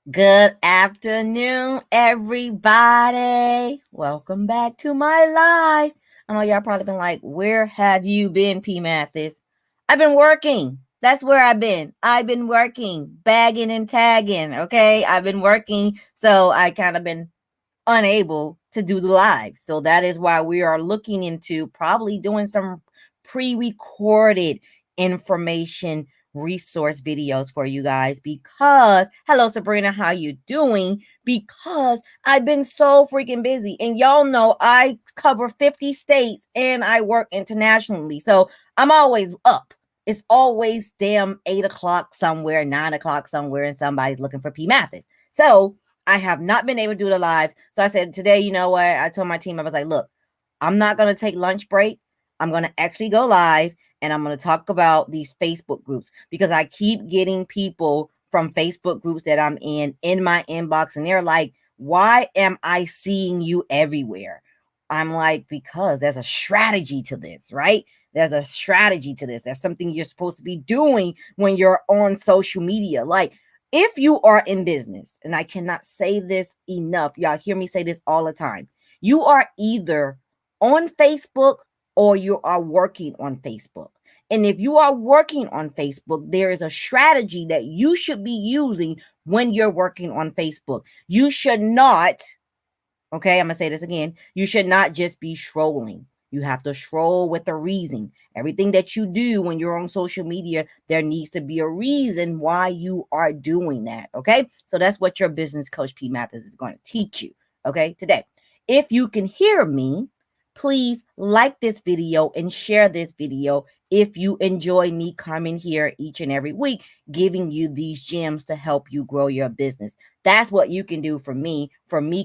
Good afternoon, everybody. Welcome back to my live. I know y'all probably been like, where have you been, PEEMATHIS? I've been working. That's where I've been. I've been working, bagging and tagging. Okay. I've been working. So I kind of been unable to do the live. So that is why we are looking into probably doing some pre-recorded information resource videos for you guys because hello Sabrina, how you doing? Because I've been so freaking busy and y'all know I cover 50 states and I work internationally. So I'm always up. It's always damn 8 o'clock somewhere, 9 o'clock somewhere, and somebody's looking for PEEMATHIS. So I have not been able to do the live. So I said today, you know what? I told my team, I was like, look, I'm not going to take lunch break. I'm going to actually go live and I'm going to talk about these Facebook groups because I keep getting people from Facebook groups that I'm in my inbox and they're like, why am I seeing you everywhere? I'm like, because there's a strategy to this, right? There's a strategy to this. There's something you're supposed to be doing when you're on social media. Like, if you are in business, and I cannot say this enough, y'all hear me say this all the time, you are either on Facebook or you are working on Facebook. And if you are working on Facebook, there is a strategy that you should be using when you're working on Facebook. You should not, okay, I'm going to say this again, you should not just be scrolling. You have to scroll with a reason. Everything that you do when you're on social media, there needs to be a reason why you are doing that. Okay. So that's what your business coach PEEMATHIS is going to teach you. Okay. Today, if you can hear me, please like this video and share this video if you enjoy me coming here each and every week, giving you these gems to help you grow your business. That's what you can do for me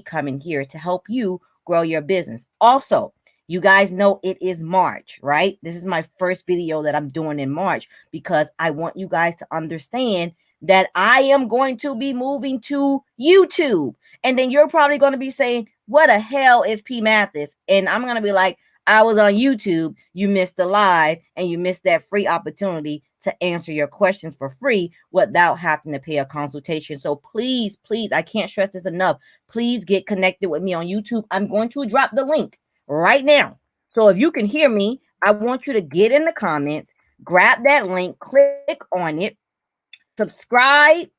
coming here to help you grow your business. Also, you guys know it is March, right? This is my first video that I'm doing in March because I want you guys to understand that I am going to be moving to YouTube. And then you're probably going to be saying, what the hell is PEEMATHIS? And I'm going to be like, I was on YouTube. You missed the live and you missed that free opportunity to answer your questions for free without having to pay a consultation. So please, please, I can't stress this enough. Please get connected with me on YouTube. I'm going to drop the link right now. So if you can hear me, I want you to get in the comments, grab that link, click on it, subscribe,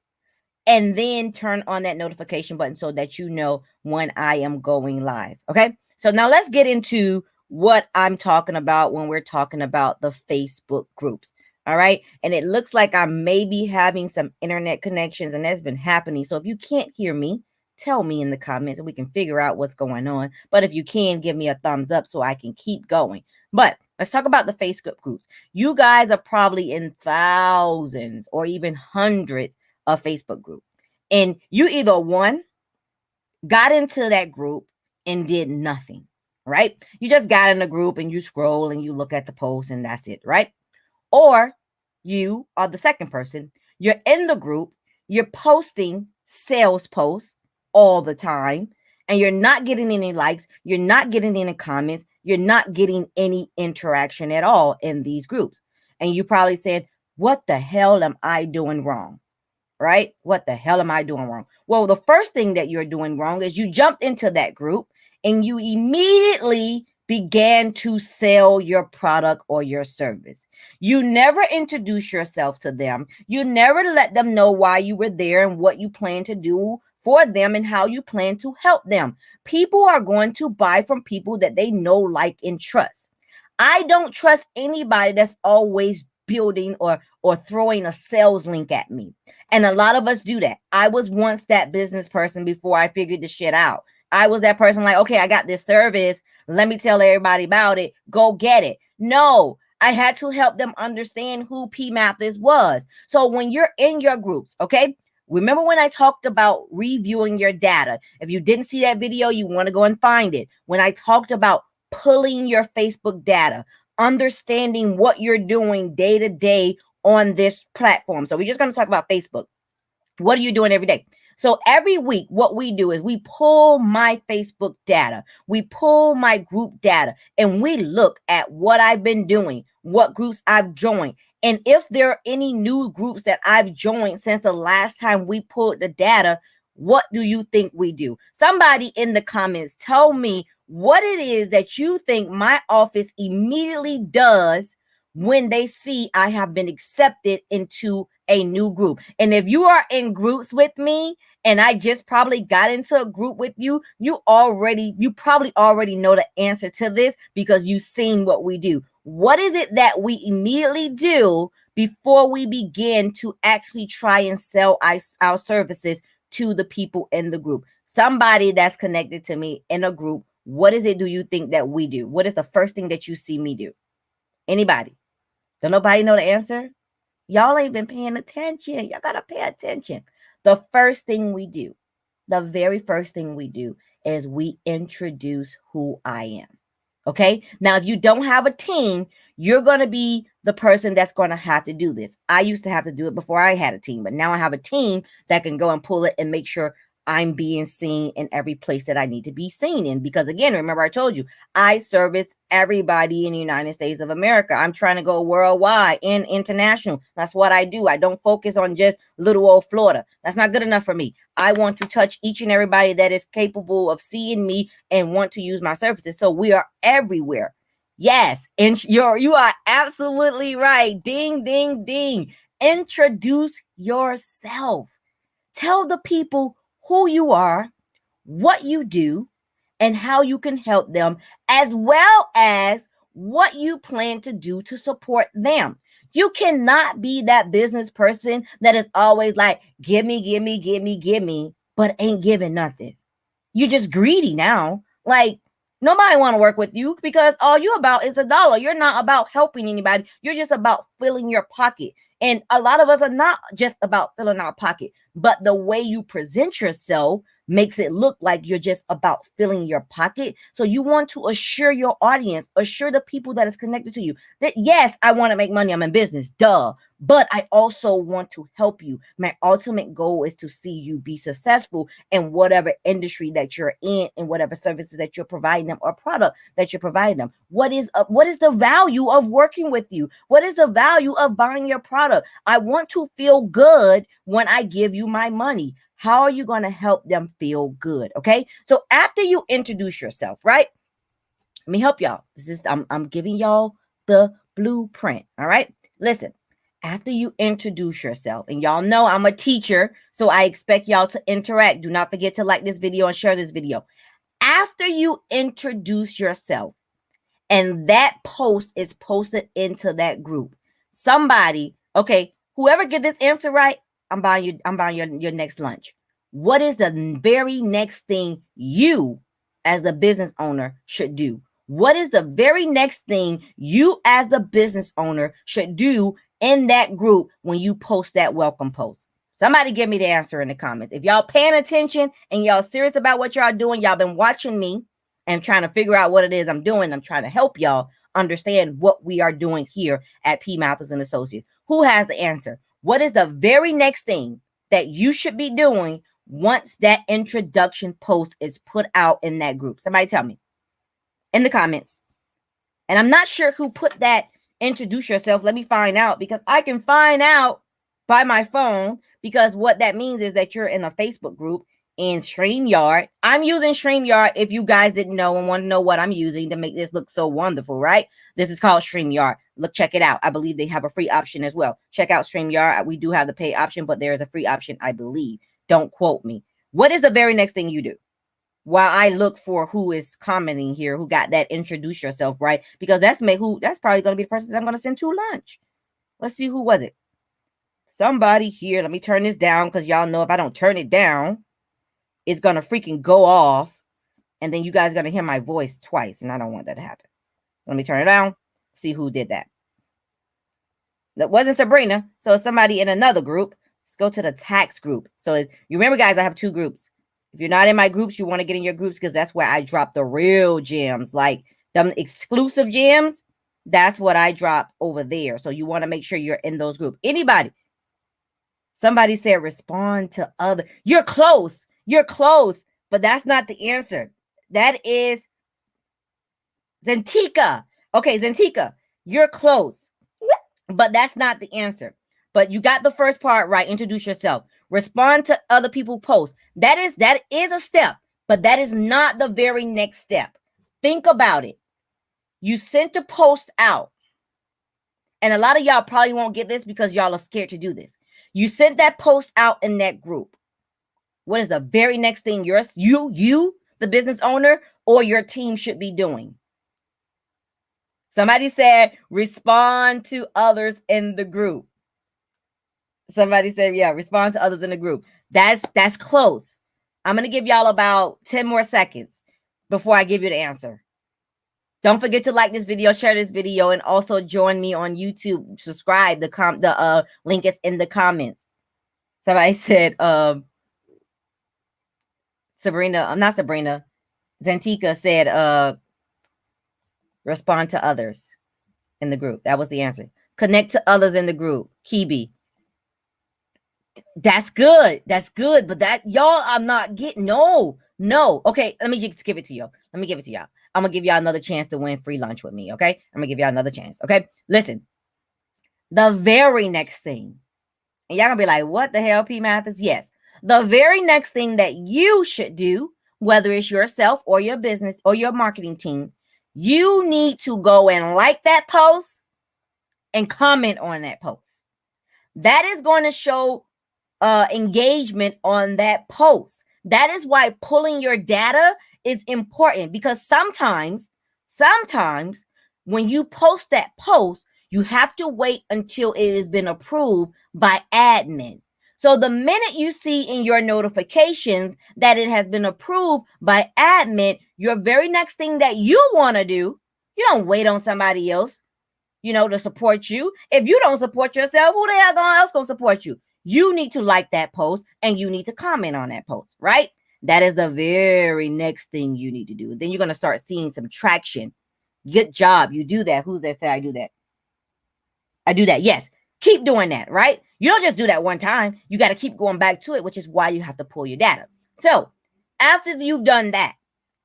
and then turn on that notification button so that you know when I am going live. Okay. So now let's get into what I'm talking about when we're talking about the Facebook groups. All right. And it looks like I may be having some internet connections and that's been happening. So if you can't hear me, tell me in the comments and we can figure out what's going on. But if you can, give me a thumbs up so I can keep going. But let's talk about the Facebook groups. You guys are probably in thousands or even hundreds of Facebook group. And you either one got into that group and did nothing, right? You just got in the group and you scroll and you look at the post and that's it, right? Or you are the second person. You're in the group, you're posting sales posts all the time, and you're not getting any likes, you're not getting any comments, you're not getting any interaction at all in these groups. And you probably said, what the hell am I doing wrong? Right? What the hell am I doing wrong? Well, the first thing that you're doing wrong is you jumped into that group and you immediately began to sell your product or your service. You never introduce yourself to them. You never let them know why you were there and what you plan to do for them and how you plan to help them. People are going to buy from people that they know, like, and trust. I don't trust anybody that's always building or throwing a sales link at me. And a lot of us do that. I was once that business person before I figured the shit out. I was that person like, okay, I got this service. Let me tell everybody about it. Go get it. No, I had to help them understand who PEEMATHIS was. So when you're in your groups, okay, remember when I talked about reviewing your data? If you didn't see that video, you want to go and find it. When I talked about pulling your Facebook data, understanding what you're doing day to day on this platform. So we're just going to talk about Facebook. What are you doing every day? So every week, what we do is we pull my Facebook data, we pull my group data, and we look at what I've been doing, what groups I've joined. And if there are any new groups that I've joined since the last time we pulled the data, What do you think we do? Somebody in the comments tell me what it is that you think my office immediately does when they see I have been accepted into a new group. And if you are in groups with me and I just probably got into a group with you, you probably already know the answer to this because you've seen what we do. What is it that we immediately do before we begin to actually try and sell our services to the people in the group? Somebody that's connected to me in a group, what is it do you think that we do? What is the first thing that you see me do? Anybody? Don't nobody know the answer? Y'all ain't been paying attention. Y'all gotta pay attention. The first thing we do, the very first thing we do is we introduce who I am. Okay. Now, if you don't have a team, you're going to be the person that's going to have to do this. I used to have to do it before I had a team, but now I have a team that can go and pull it and make sure I'm being seen in every place that I need to be seen in. Because again, remember I told you, I service everybody in the United States of America. I'm trying to go worldwide and international. That's what I do. I don't focus on just little old Florida. That's not good enough for me. I want to touch each and everybody that is capable of seeing me and want to use my services. So we are everywhere. Yes, and you are absolutely right. Ding, ding, ding. Introduce yourself. Tell the people who you are, what you do, and how you can help them, as well as what you plan to do to support them. You cannot be that business person that is always like, give me, give me, give me, give me, but ain't giving nothing. You're just greedy now. Like, nobody want to work with you because all you about is the dollar. You're not about helping anybody. You're just about filling your pocket. And a lot of us are not just about filling our pocket, but the way you present yourself makes it look like you're just about filling your pocket. So you want to assure your audience, assure the people that is connected to you that yes, I want to make money. I'm in business, duh. But I also want to help you. My ultimate goal is to see you be successful in whatever industry that you're in and whatever services that you're providing them or product that you're providing them. What is the value of working with you? What is the value of buying your product? I want to feel good when I give you my money. How are you going to help them feel good? Okay. So after you introduce yourself, right? Let me help y'all. I'm giving y'all the blueprint. All right. Listen, after you introduce yourself, and y'all know I'm a teacher, so I expect y'all to interact. Do not forget to like this video and share this video. After you introduce yourself, and that post is posted into that group, somebody, okay, whoever get this answer right, I'm buying your next lunch. What is the very next thing you as the business owner should do? What is the very next thing you as the business owner should do in that group when you post that welcome post? Somebody give me the answer in the comments. If y'all paying attention and y'all serious about what y'all doing, y'all been watching me and trying to figure out what it is I'm doing. I'm trying to help y'all understand what we are doing here at PEEMATHIS and Associates. Who has the answer? What is the very next thing that you should be doing once that introduction post is put out in that group? Somebody tell me in the comments. And I'm not sure who put that introduce yourself. Let me find out, because I can find out by my phone, because what that means is that you're in a Facebook group in StreamYard. I'm using StreamYard if you guys didn't know and want to know what I'm using to make this look so wonderful, right? This is called StreamYard. Look, check it out. I believe they have a free option as well. Check out StreamYard. We do have the pay option, but there is a free option, I believe. Don't quote me. What is the very next thing you do? While I look for who is commenting here, who got that introduce yourself right, because that's probably going to be the person that I'm going to send to lunch. Let's see, who was it? Somebody here. Let me turn this down, because y'all know if I don't turn it down, it's going to freaking go off. And then you guys are going to hear my voice twice. And I don't want that to happen. Let me turn it down. See who did that. That wasn't Sabrina. So it's somebody in another group. Let's go to the tax group. So you remember, guys, I have two groups. If you're not in my groups, you want to get in your groups, because that's where I drop the real gems, like them exclusive gems. That's what I drop over there. So you want to make sure you're in those groups. Anybody? Somebody said respond to other. You're close. You're close, but that's not the answer. That is Zentika. Okay, Zentika, you're close, but that's not the answer. But you got the first part right. Introduce yourself. Respond to other people's posts. That is a step, but that is not the very next step. Think about it. You sent a post out, and a lot of y'all probably won't get this because y'all are scared to do this. You sent that post out in that group. What is the very next thing you, the business owner, or your team should be doing? Somebody said, respond to others in the group. Somebody said, yeah, respond to others in the group. That's close. I'm going to give y'all about 10 more seconds before I give you the answer. Don't forget to like this video, share this video, and also join me on YouTube. Subscribe. The link is in the comments. Somebody said, Zantika said, respond to others in the group. That was the answer. Connect to others in the group. Kibi. That's good. That's good. But that y'all, I'm not getting. No. Okay, let me just give it to you. Let me give it to y'all. I'm gonna give y'all another chance to win free lunch with me. Okay, I'm gonna give y'all another chance. Okay, listen. The very next thing, and y'all gonna be like, "What the hell, PEEMATHIS?" Yes, the very next thing that you should do, whether it's yourself or your business or your marketing team, you need to go and like that post and comment on that post. That is going to show engagement on that post. That is why pulling your data is important, because sometimes when you post that post, you have to wait until it has been approved by admin. So the minute you see in your notifications that it has been approved by admin, your very next thing that you want to do, you don't wait on somebody else, to support you. If you don't support yourself, who the hell else gonna support you? You need to like that post and you need to comment on that post, right? That is the very next thing you need to do. Then you're going to start seeing some traction. Good job. You do that. Who's that say I do that? I do that. Yes. Keep doing that, right? You don't just do that one time. You got to keep going back to it, which is why you have to pull your data. So after you've done that,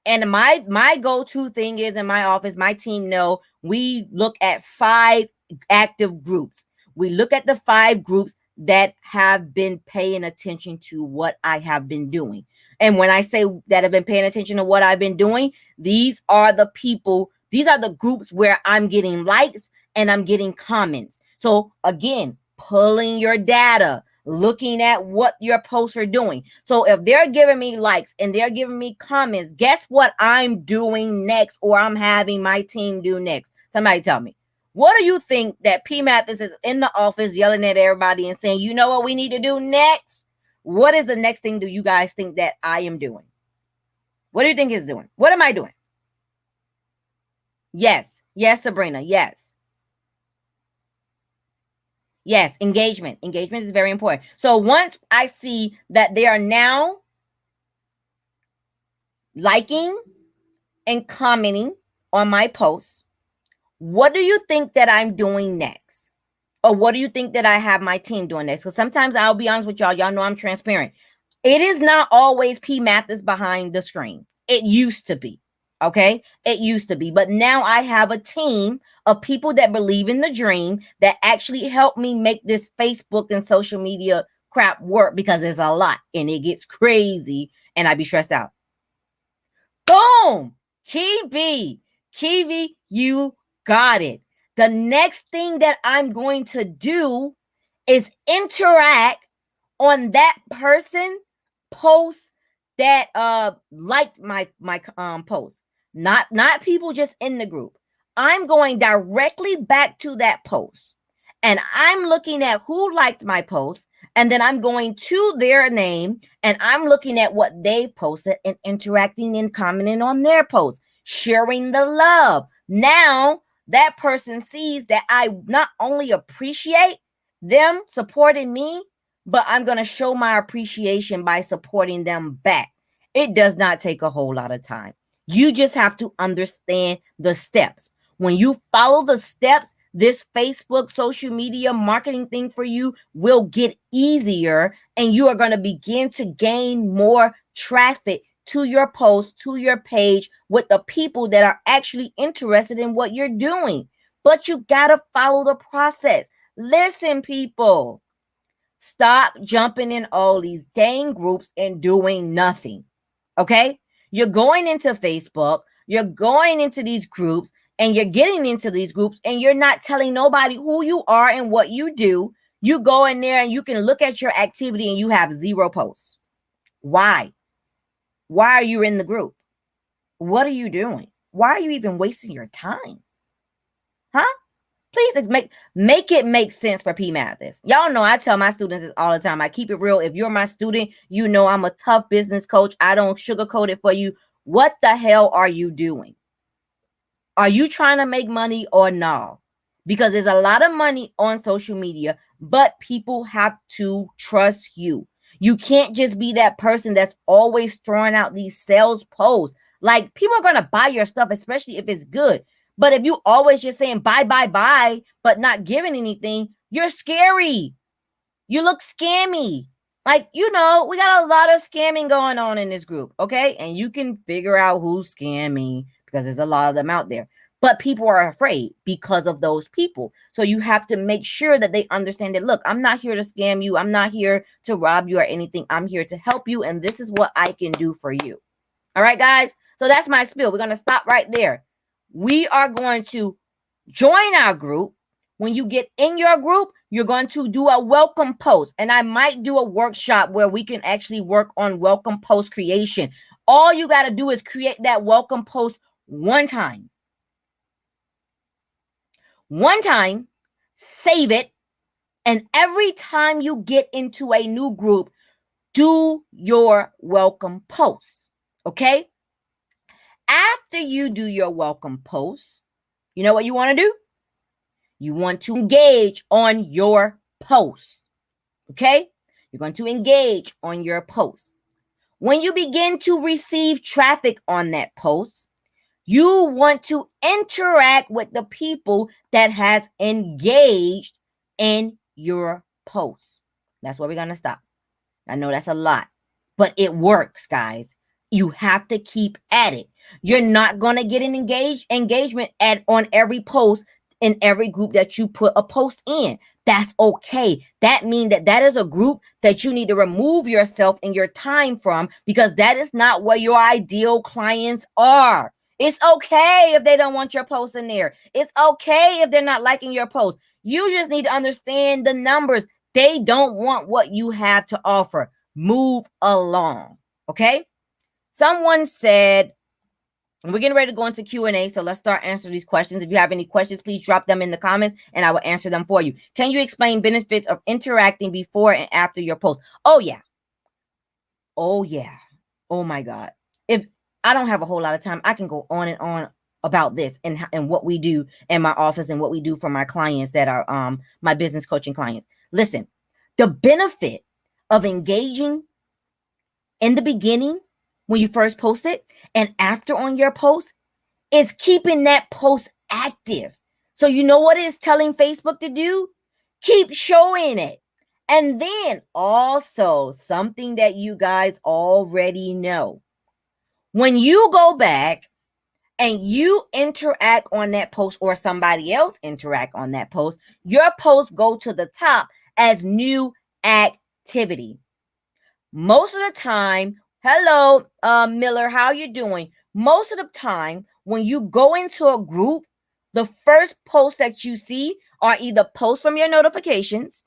and my go-to thing is in my office, my team know we look at 5 active groups. We look at the 5 groups that have been paying attention to what I have been doing. And when I say that have been paying attention to what I've been doing, these are the people, these are the groups where I'm getting likes and I'm getting comments. So again, pulling your data, looking at what your posts are doing. So if they're giving me likes and they're giving me comments, guess what I'm doing next, or I'm having my team do next? Somebody tell me. What do you think that PEEMATHIS is in the office yelling at everybody and saying, you know what we need to do next? What is the next thing do you guys think that I am doing? What do you think it's doing? What am I doing? Yes, Sabrina, yes. Yes, engagement. Engagement is very important. So once I see that they are now liking and commenting on my posts, what do you think that I'm doing next? Or what do you think that I have my team doing next? Because sometimes I'll be honest with y'all. Y'all know I'm transparent. It is not always PEEMATHIS behind the screen. It used to be. Okay? It used to be. But now I have a team of people that believe in the dream that actually help me make this Facebook and social media crap work, because there's a lot and it gets crazy and I be stressed out. Boom! Kiwi, you got it. The next thing that I'm going to do is interact on that person post that liked my post. Not people just in the group. I'm going directly back to that post and I'm looking at who liked my post, and then I'm going to their name and I'm looking at what they posted and interacting and commenting on their post, sharing the love. Now that person sees that I not only appreciate them supporting me, but I'm going to show my appreciation by supporting them back. It does not take a whole lot of time. You just have to understand the steps. When you follow the steps, this Facebook social media marketing thing for you will get easier, and you are going to begin to gain more traffic to your post, to your page, with the people that are actually interested in what you're doing. But you got to follow the process. Listen, people. Stop jumping in all these dang groups and doing nothing. Okay? You're going into Facebook, you're going into these groups, and you're getting into these groups, and you're not telling nobody who you are and what you do. You go in there and you can look at your activity and you have 0 posts. Why? Why are you in the group? What are you doing? Why are you even wasting your time? Huh? Please make it make sense for PEEMATHIS. Y'all know I tell my students this all the time. I keep it real. If you're my student, you know I'm a tough business coach. I don't sugarcoat it for you. What the hell are you doing? Are you trying to make money or no? Because there's a lot of money on social media, but people have to trust you. You can't just be that person that's always throwing out these sales posts. Like, people are going to buy your stuff, especially if it's good. But if you always just saying buy, buy, buy, but not giving anything, you're scary. You look scammy. Like, we got a lot of scamming going on in this group, okay? And you can figure out who's scamming because there's a lot of them out there. But people are afraid because of those people. So you have to make sure that they understand that, look, I'm not here to scam you. I'm not here to rob you or anything. I'm here to help you. And this is what I can do for you. All right, guys? So that's my spiel. We're going to stop right there. We are going to join our group. When you get in your group, you're going to do a welcome post. And I might do a workshop where we can actually work on welcome post creation. All you got to do is create that welcome post one time. One time, save it. And every time you get into a new group, do your welcome post. Okay? After you do your welcome post, you know what you want to do? You want to engage on your post. Okay? You're going to engage on your post. When you begin to receive traffic on that post, you want to interact with the people that has engaged in your post. That's where we're going to stop. I know that's a lot, but it works, guys. You have to keep at it. You're not going to get an engagement on every post in every group that you put a post in. That's okay. That means that is a group that you need to remove yourself and your time from, because that is not where your ideal clients are. It's okay if they don't want your post in there. It's okay if they're not liking your post. You just need to understand the numbers. They don't want what you have to offer. Move along. Okay? Someone said, and we're getting ready to go into Q&A, so let's start answering these questions. If you have any questions, please drop them in the comments, and I will answer them for you. Can you explain benefits of interacting before and after your post? Oh, yeah. Oh, yeah. Oh, my God. If I don't have a whole lot of time, I can go on and on about this and what we do in my office and what we do for my clients that are my business coaching clients. Listen, the benefit of engaging in the beginning when you first post it and after on your post is keeping that post active. So you know what it's telling Facebook to do? Keep showing it. And then also something that you guys already know. When you go back and you interact on that post, or somebody else interact on that post, your post go to the top as new activity. Most of the time, hello, Miller, how you doing? Most of the time, when you go into a group, the first post that you see are either posts from your notifications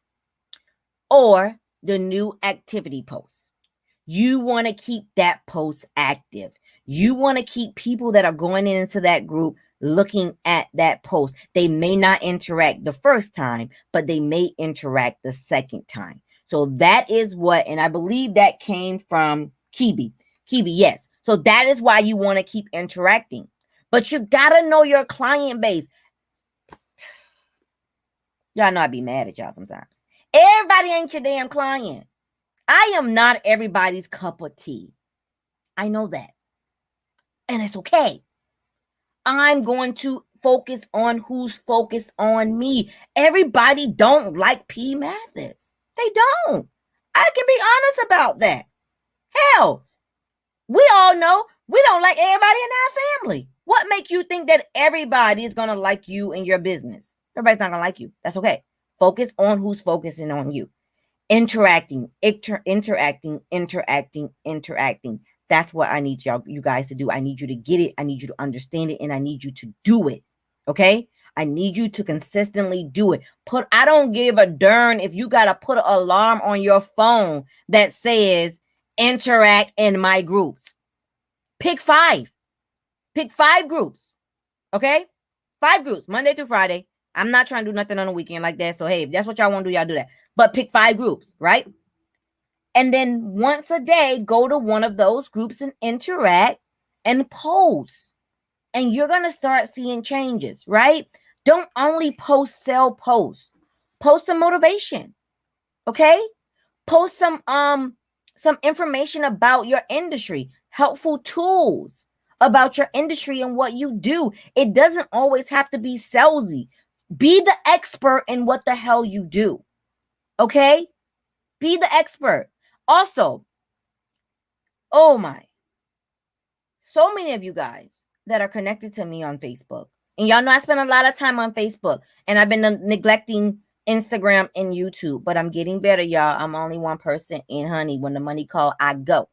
or the new activity posts. You want to keep that post active. You want to keep people that are going into that group looking at that post. They may not interact the first time, but they may interact the second time. So that is what, and I believe that came from Kibi. Kibi, yes. So that is why you want to keep interacting. But you got to know your client base. Y'all know I be mad at y'all sometimes. Everybody ain't your damn client. I am not everybody's cup of tea. I know that. And it's okay. I'm going to focus on who's focused on me. Everybody don't like PEEMATHIS. They don't. I can be honest about that. Hell, we all know we don't like everybody in our family. What make you think that everybody is going to like you in your business? Everybody's not going to like you. That's okay. Focus on who's focusing on you. interacting. That's what I need you guys to do. I need you to get it. I need you to understand it, and I need you to do it. Okay? I need you to consistently do it. I don't give a darn if you got to put an alarm on your phone that says interact in my groups. Pick 5. Pick 5 groups. Okay? 5 groups, Monday through Friday. I'm not trying to do nothing on the weekend like that. So, hey, if that's what y'all want to do, y'all do that. But pick 5 groups, right? And then once a day, go to one of those groups and interact and post. And you're going to start seeing changes, right? Don't only post sell posts. Post some motivation. Okay? Post some information about your industry, helpful tools about your industry and what you do. It doesn't always have to be salesy. Be the expert in what the hell you do. Okay? Be the expert. Also, oh my, so many of you guys that are connected to me on Facebook. And y'all know I spend a lot of time on Facebook, and I've been neglecting Instagram and YouTube, but I'm getting better, y'all. I'm only one person in, honey. When the money call, I go.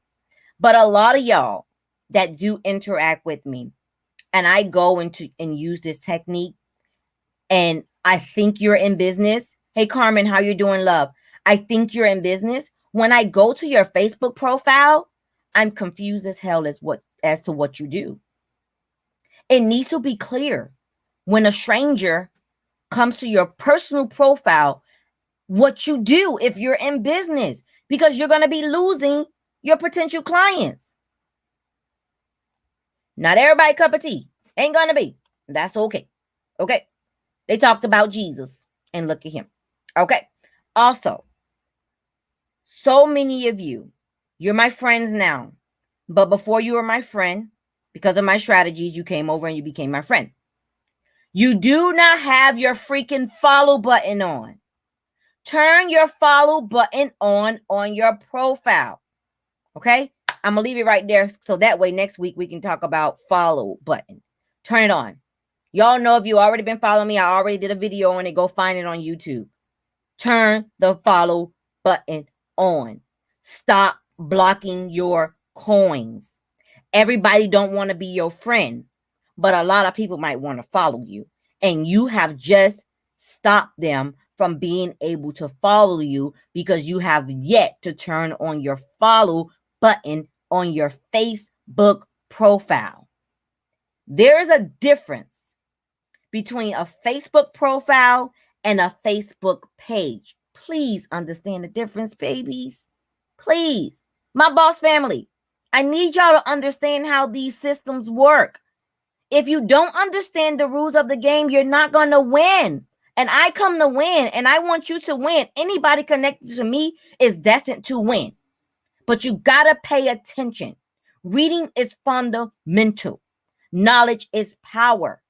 But a lot of y'all that do interact with me, and I go into and use this technique, and I think you're in business. Hey, Carmen, how you doing, love? I think you're in business. When I go to your Facebook profile, I'm confused as hell as to what you do. It needs to be clear when a stranger comes to your personal profile what you do if you're in business, because you're going to be losing your potential clients. Not everybody cup of tea. Ain't going to be. That's okay. Okay. They talked about Jesus and look at him. Okay. Also, so many of you, you're my friends now, but before you were my friend, because of my strategies, you came over and you became my friend. You do not have your freaking follow button on. Turn your follow button on your profile. Okay? I'm going to leave it right there so that way next week we can talk about follow button. Turn it on. Y'all know if you already been following me, I already did a video on it. Go find it on YouTube. Turn the follow button on. Stop blocking your coins. Everybody don't want to be your friend, but a lot of people might want to follow you, and you have just stopped them from being able to follow you because you have yet to turn on your follow button on your Facebook profile. There is a difference between a Facebook profile and a Facebook page. Please understand the difference, babies. Please. My boss family, I need y'all to understand how these systems work. If you don't understand the rules of the game, you're not going to win. And I come to win, and I want you to win. Anybody connected to me is destined to win. But you got to pay attention. Reading is fundamental. Knowledge is power.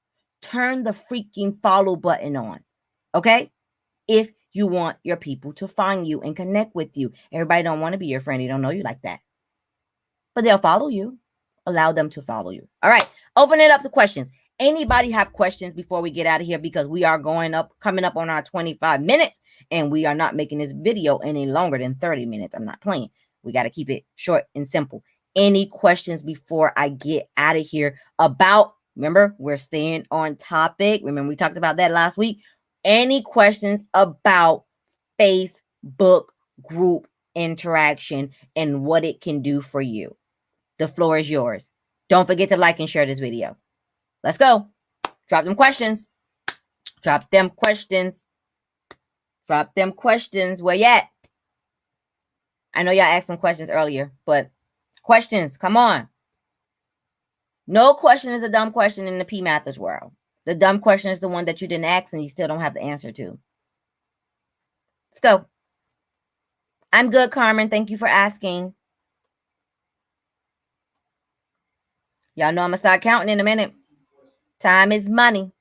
Turn the freaking follow button on. Okay? If you want your people to find you and connect with you. Everybody don't want to be your friend. They don't know you like that. But they'll follow you. Allow them to follow you. All right. Open it up to questions. Anybody have questions before we get out of here? Because we are coming up on our 25 minutes, and we are not making this video any longer than 30 minutes. I'm not playing. We got to keep it short and simple. Any questions before I get out of here about, remember, we're staying on topic. Remember, we talked about that last week. Any questions about Facebook group interaction and what it can do for you? The floor is yours. Don't forget to like and share this video. Let's go. Drop them questions. Drop them questions. Drop them questions. Where you at? I know y'all asked some questions earlier, but questions, come on. No question is a dumb question in the PEEMATHIS world. The dumb question is the one that you didn't ask and you still don't have the answer to. Let's go. I'm good, Carmen. Thank you for asking. Y'all know I'm going to start counting in a minute. Time is money.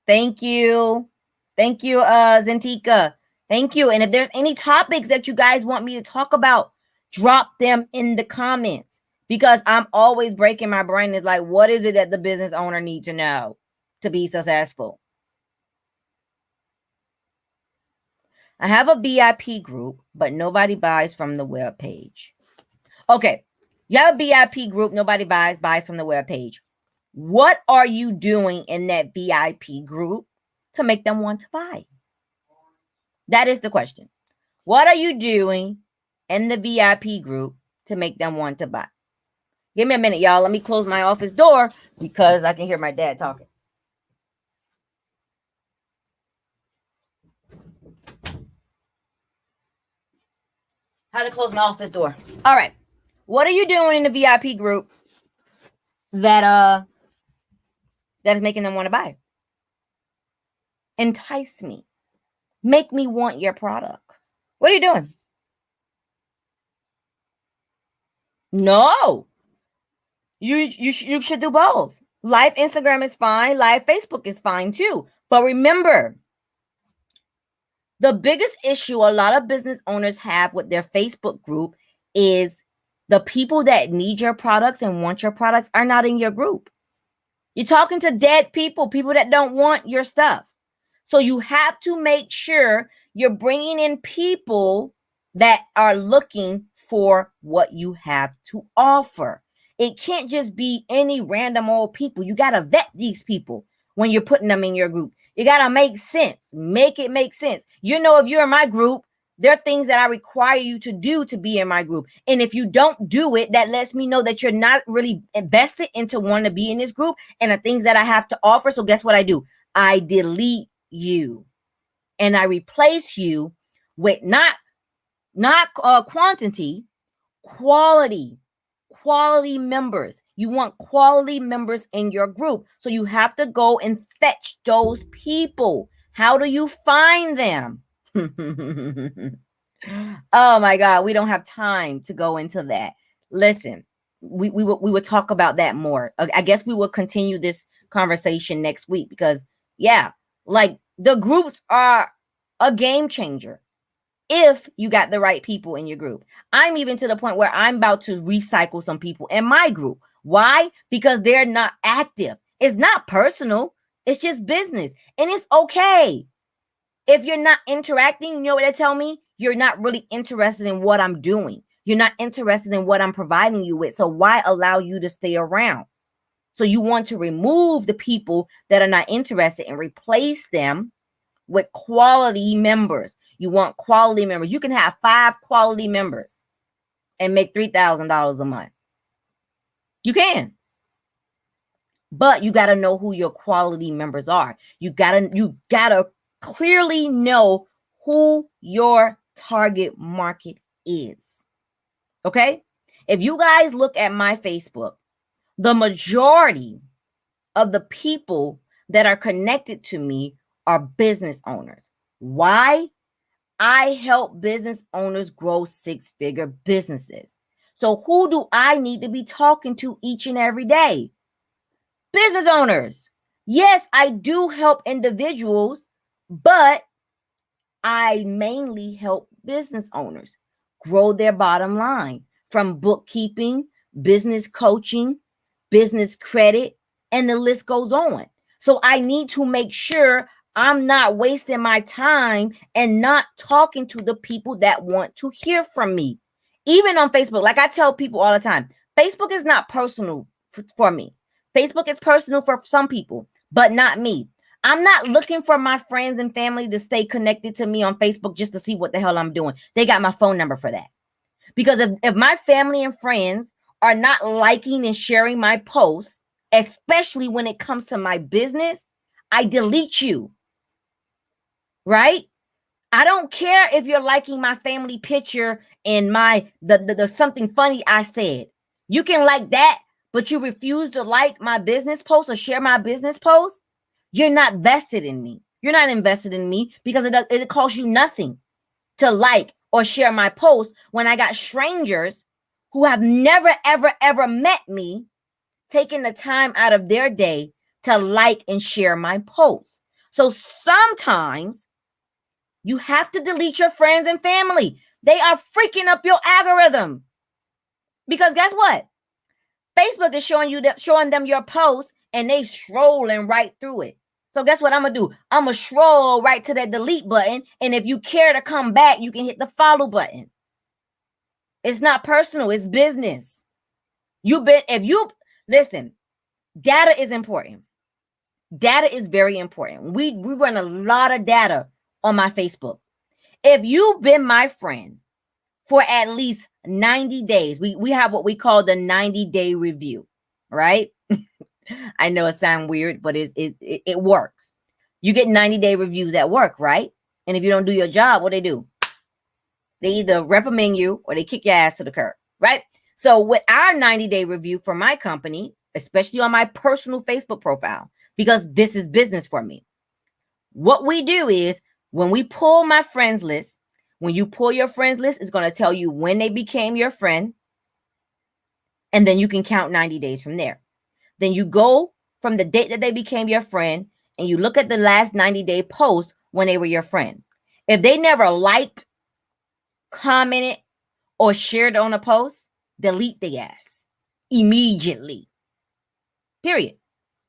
Thank you. Thank you, Zentika. Thank you. And if there's any topics that you guys want me to talk about, drop them in the comments, because I'm always breaking my brain. It's like, what is it that the business owner needs to know to be successful? I have a VIP group, but nobody buys from the web page. Okay, you have a VIP group, nobody buys from the web page. What are you doing in that VIP group to make them want to buy? That is the question. What are you doing in the VIP group to make them want to buy? Give me a minute, y'all. Let me close my office door because I can hear my dad talking. How to close my office door. All right. What are you doing in the VIP group that is making them want to buy? Entice me. Make me want your product. What are you doing? No. You should do both. Live Instagram is fine. Live Facebook is fine too. But remember, the biggest issue a lot of business owners have with their Facebook group is the people that need your products and want your products are not in your group. You're talking to dead people, people that don't want your stuff. So you have to make sure you're bringing in people that are looking for what you have to offer. It can't just be any random old people. You got to vet these people when you're putting them in your group. You got to make sense. Make it make sense. You know, if you're in my group, there are things that I require you to do to be in my group. And if you don't do it, that lets me know that you're not really invested into wanting to be in this group and the things that I have to offer. So guess what I do? I delete you and I replace you with not quantity, quality members. You want quality members in your group. So you have to go and fetch those people. How do you find them? Oh my God, we don't have time to go into that. Listen, we will talk about that more. I guess we will continue this conversation next week because yeah, like the groups are a game changer if you got the right people in your group. I'm even to the point where I'm about to recycle some people in my group. Why? Because they're not active. It's not personal. It's just business. And it's okay. If you're not interacting, you know what they tell me? You're not really interested in what I'm doing. You're not interested in what I'm providing you with. So why allow you to stay around? So you want to remove the people that are not interested and replace them with quality members. You want quality members. You can have 5 quality members and make $3,000 a month. You can. But you got to know who your quality members are. You got to clearly know who your target market is. Okay? If you guys look at my Facebook, the majority of the people that are connected to me are business owners. Why? I help business owners grow 6-figure businesses. So who do I need to be talking to each and every day? Business owners. Yes, I do help individuals, but I mainly help business owners grow their bottom line from bookkeeping, business coaching, business credit, and the list goes on. So I need to make sure I'm not wasting my time and not talking to the people that want to hear from me. Even on Facebook, like I tell people all the time, Facebook is not personal for me. Facebook is personal for some people, but not me. I'm not looking for my friends and family to stay connected to me on Facebook just to see what the hell I'm doing. They got my phone number for that. Because if my family and friends are not liking and sharing my posts, especially when it comes to my business, I delete you. Right? I don't care if you're liking my family picture and the something funny I said. You can like that, but you refuse to like my business post or share my business post. You're not vested in me. You're not invested in me because it costs you nothing to like or share my post when I got strangers who have never, ever, ever met me taking the time out of their day to like and share my posts. So sometimes you have to delete your friends and family. They are freaking up your algorithm. Because guess what? Facebook is showing them your post and they strolling right through it. So guess what I'm going to do? I'm going to scroll right to that delete button. And if you care to come back, you can hit the follow button. It's not personal. It's business. Listen, data is important. Data is very important. We run a lot of data on my Facebook. If you've been my friend for at least 90 days, we have what we call the 90-day review, right? I know it sounds weird, but it works. You get 90-day reviews at work, right? And if you don't do your job, what they do? They either reprimand you or they kick your ass to the curb, right? So with our 90-day review for my company, especially on my personal Facebook profile, because this is business for me, what we do is when we pull my friends list, when you pull your friends list, it's going to tell you when they became your friend. And then you can count 90 days from there. Then you go from the date that they became your friend and you look at the last 90-day post when they were your friend. If they never liked, commented, or shared on a post, delete the ass immediately. Period.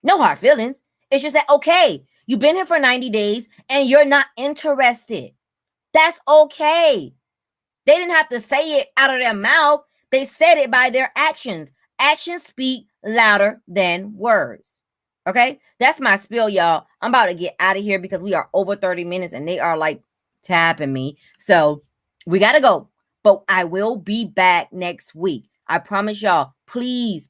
No hard feelings. It's just that, okay, you've been here for 90 days and you're not interested. That's okay. They didn't have to say it out of their mouth. They said it by their actions. Actions speak louder than words. Okay? That's my spiel, y'all. I'm about to get out of here because we are over 30 minutes and they are like tapping me. So we got to go. But I will be back next week. I promise y'all, please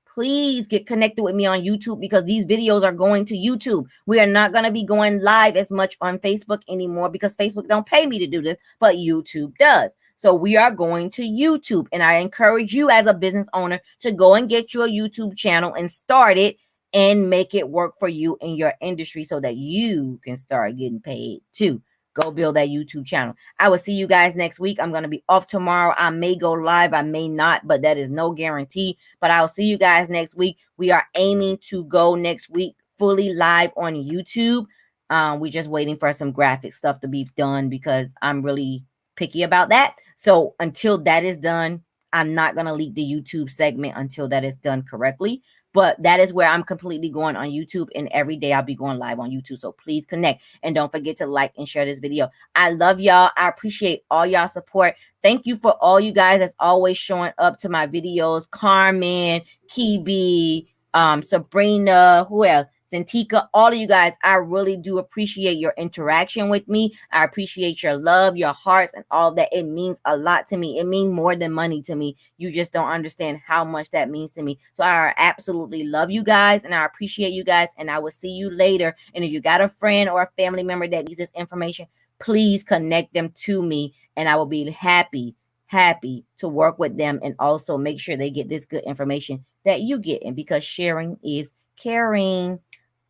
get connected with me on YouTube because these videos are going to YouTube. We are not going to be going live as much on Facebook anymore because Facebook don't pay me to do this, but YouTube does. So we are going to YouTube, and I encourage you as a business owner to go and get your YouTube channel and start it and make it work for you in your industry so that you can start getting paid too. Go build that YouTube channel. I will see you guys next week. I'm going to be off tomorrow. I may go live. I may not, but that is no guarantee. But I'll see you guys next week. We are aiming to go next week fully live on YouTube. We're just waiting for some graphic stuff to be done because I'm really picky about that. So until that is done, I'm not going to leak the YouTube segment until that is done correctly. But that is where I'm completely going on YouTube, and every day I'll be going live on YouTube. So please connect and don't forget to like and share this video. I love y'all. I appreciate all y'all support. Thank you for all you guys that's always showing up to my videos. Carmen, Kibi, Sabrina, who else? Santika, all of you guys, I really do appreciate your interaction with me. I appreciate your love, your hearts, and all that. It means a lot to me. It means more than money to me. You just don't understand how much that means to me. So I absolutely love you guys, and I appreciate you guys, and I will see you later. And if you got a friend or a family member that needs this information, please connect them to me, and I will be happy to work with them and also make sure they get this good information that you get, and because sharing is caring.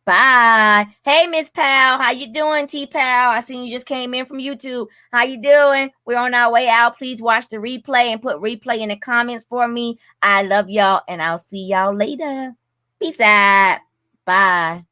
Bye. Hey, Miss Pal. How you doing, T-Pal? I seen you just came in from YouTube. How you doing? We're on our way out. Please watch the replay and put replay in the comments for me. I love y'all, and I'll see y'all later. Peace out. Bye.